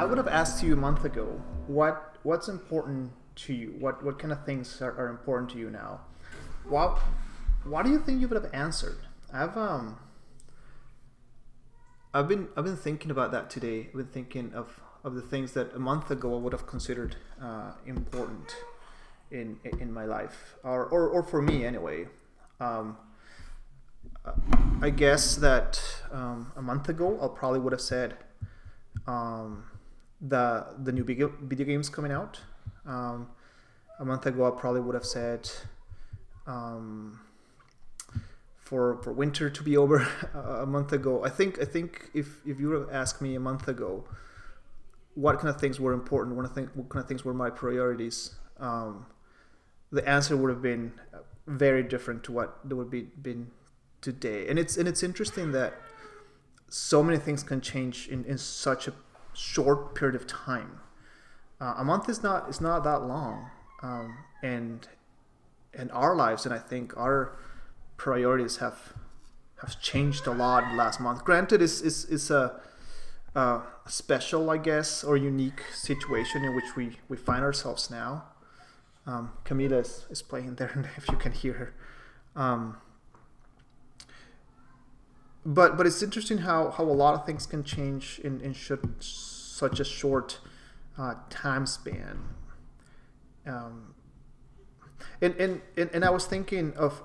I would have asked you a month ago, what's important to you? What kind of things are important to you now? What do you think you would have answered? I've been thinking about that today. I've been thinking of the things that a month ago I would have considered important in my life, or for me anyway. Um, I guess that a month ago I probably would have said um, the new video games coming out. Um, a month ago I probably would have said um, for winter to be over. A month ago, I think if you would have asked me a month ago what kind of things were important, what kind of things were my priorities, the answer would have been very different to what there would be been today. And it's interesting that so many things can change in such a short period of time. A month is not that long, and our lives, and I think our priorities have changed a lot in the last month. Granted, is a special, I guess, or unique situation in which we find ourselves now. Camila is playing there, if you can hear her. But it's interesting how a lot of things can change in such a short time span. Um, and I was thinking of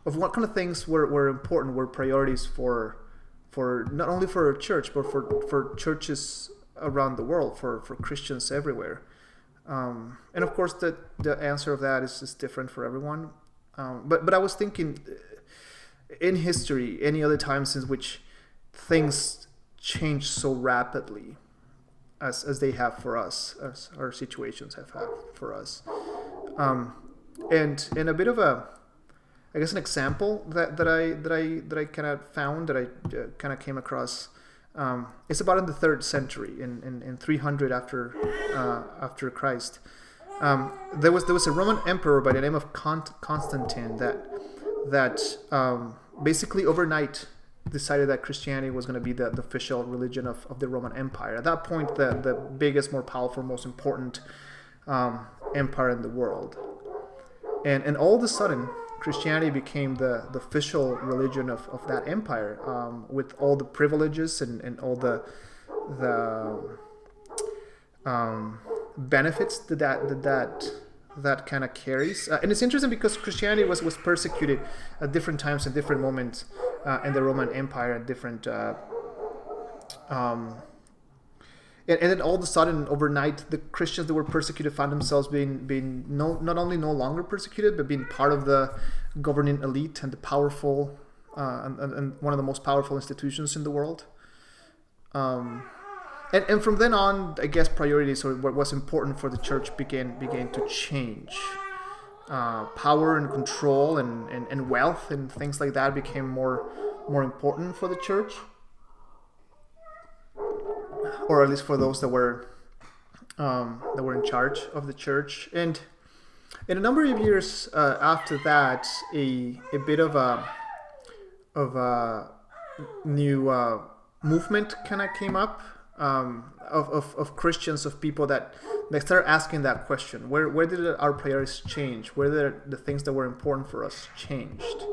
what kind of things were important, were priorities for not only for a church, but for churches around the world, for Christians everywhere. And of course, the answer of that is different for everyone. But I was thinking, in history, any other times in which things change so rapidly as they have for us, as our situations have had for us. And a bit of I guess an example that I kind of found, that I kind of came across. It's about in the 3rd century, in 300 after Christ. There was a Roman emperor by the name of Constantine that basically overnight decided that Christianity was going to be the official religion of the Roman Empire. At that point, the biggest, more powerful, most important empire in the world. And all of a sudden, Christianity became the official religion of that empire, with all the privileges and all the benefits that kind of carries. And it's interesting because Christianity was persecuted at different times and different moments in the Roman Empire, at different and then all of a sudden, overnight, the Christians that were persecuted found themselves being not only no longer persecuted, but being part of the governing elite and the powerful, and one of the most powerful institutions in the world. And from then on, I guess priorities, or what was important for the church, began to change. Power and control and wealth and things like that became more important for the church, or at least for those that were in charge of the church. And in a number of years after that, a bit of a new movement kind of came up, of Christians, of people that they started asking that question: where did our priorities change? Where did the things that were important for us changed?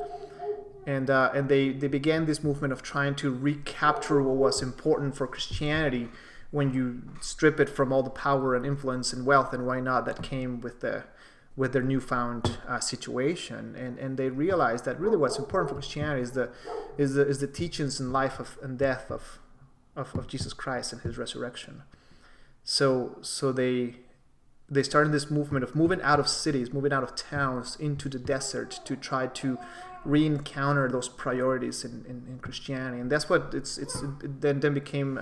And they began this movement of trying to recapture what was important for Christianity when you strip it from all the power and influence and wealth and why not that came with their newfound situation. And they realized that really what's important for Christianity is the teachings and life and death of Jesus Christ and his resurrection. So they started this movement of moving out of cities, moving out of towns into the desert to try to re-encounter those priorities in Christianity. And that's what it then became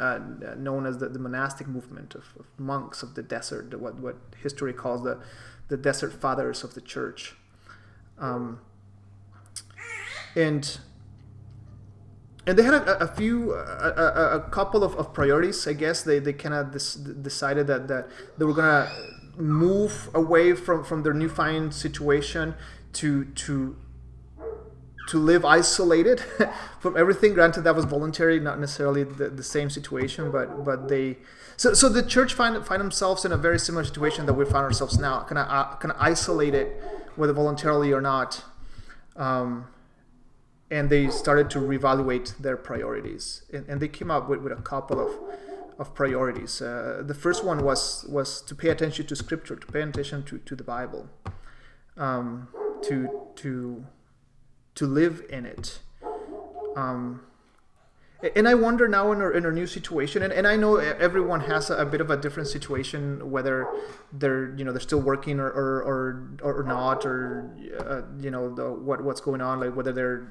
known as the monastic movement of monks of the desert, what history calls the desert fathers of the church. And they had a couple of priorities, I guess. They kind of decided that they were going to move away from their newfound situation to live isolated from everything. Granted, that was voluntary, not necessarily the same situation, but they. So the church find themselves in a very similar situation that we find ourselves now, kind of isolated, whether voluntarily or not, and they started to reevaluate their priorities, and they came up with a couple of priorities. The first one was to pay attention to Scripture, to pay attention to the Bible, to live in it. And I wonder now in our new situation, and I know everyone has a bit of a different situation, whether they're still working or not, or what's going on, like whether they're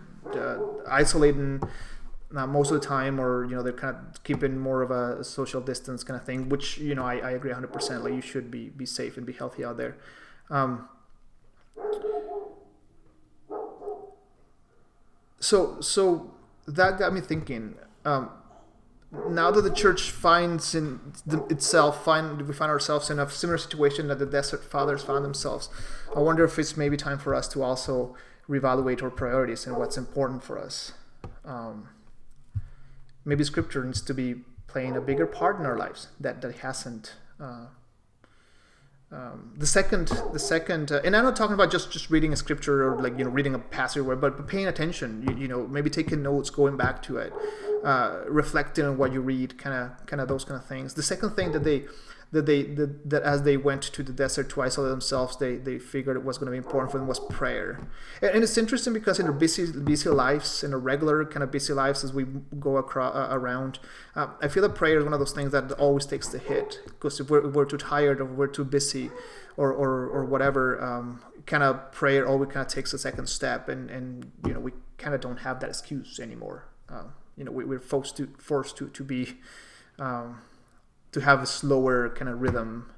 isolating most of the time, or they're kind of keeping more of a social distance kind of thing, which I agree 100%. Like, you should be safe and be healthy out there. So that got me thinking. Now that the church finds we find ourselves in a similar situation that the Desert Fathers found themselves. I wonder if it's maybe time for us to also reevaluate our priorities and what's important for us. Maybe Scripture needs to be playing a bigger part in our lives that it hasn't. The second, and I'm not talking about just reading a scripture or reading a passage, but paying attention. Maybe taking notes, going back to it, reflecting on what you read, kind of those kind of things. The second thing that as they went to the desert to isolate themselves, they figured it was going to be important for them was prayer. And it's interesting because in our busy lives, in our regular kind of busy lives as we go around, I feel that prayer is one of those things that always takes the hit, because if we're too tired or we're too busy or whatever, kind of prayer always kind of takes a second step, and we kind of don't have that excuse anymore. We're forced to be to have a slower kind of rhythm,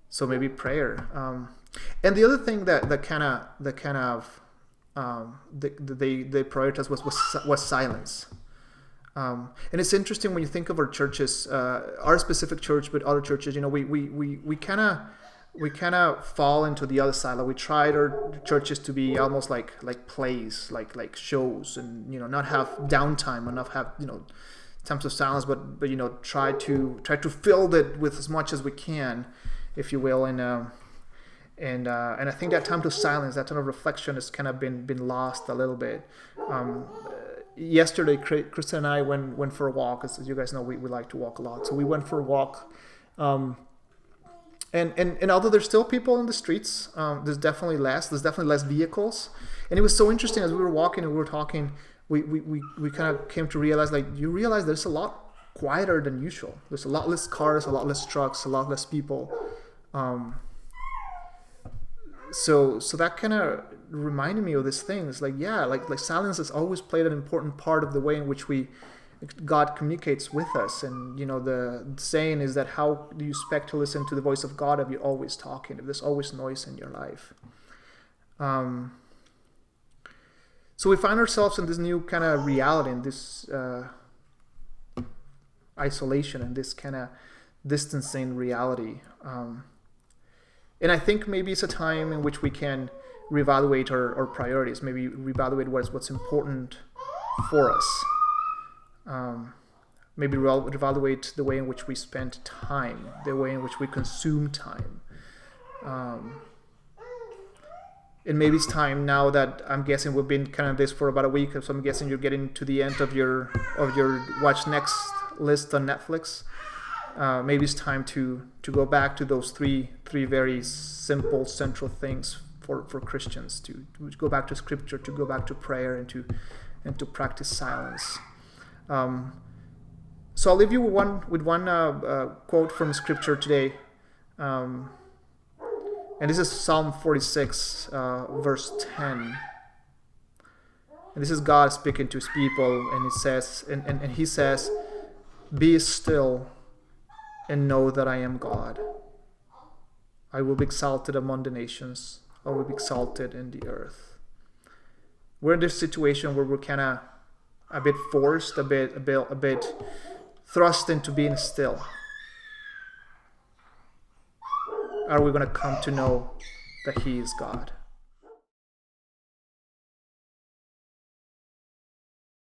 so maybe prayer. And the other thing that they prioritized was silence. And it's interesting when you think of our churches, our specific church, but other churches. We kind of fall into the other side. Like, we tried our churches to be almost like plays, like shows, and not have downtime, and not have times of silence, but try to fill it with as much as we can, if you will, and I think that time to silence, that time of reflection, has kind of been lost a little bit. Yesterday, Kristen and I went for a walk. As you guys know, we like to walk a lot, so we went for a walk. And although there's still people in the streets, there's definitely less vehicles, and it was so interesting as we were walking and we were talking. We kind of came to realize, you realize there's a lot quieter than usual. There's a lot less cars, a lot less trucks, a lot less people. So that kind of reminded me of these things. Like silence has always played an important part of the way in which God communicates with us. And the saying is that, how do you expect to listen to the voice of God if you're always talking, if there's always noise in your life? So we find ourselves in this new kind of reality, in this isolation, and this kind of distancing reality. And I think maybe it's a time in which we can reevaluate our priorities, maybe reevaluate what's important for us. Maybe reevaluate the way in which we spend time, the way in which we consume time. And maybe it's time now that, I'm guessing we've been kind of this for about a week, so I'm guessing you're getting to the end of your watch next list on Netflix. Maybe it's time to go back to those three very simple central things for Christians, to go back to Scripture, to go back to prayer, and to practice silence. So I'll leave you with one quote from Scripture today. And this is Psalm 46, verse 10. And this is God speaking to his people, and it says, and he says, "Be still and know that I am God. I will be exalted among the nations. I will be exalted in the earth." We're in this situation where we're kind of a bit forced, a bit thrust into being still. Are we going to come to know that he is God?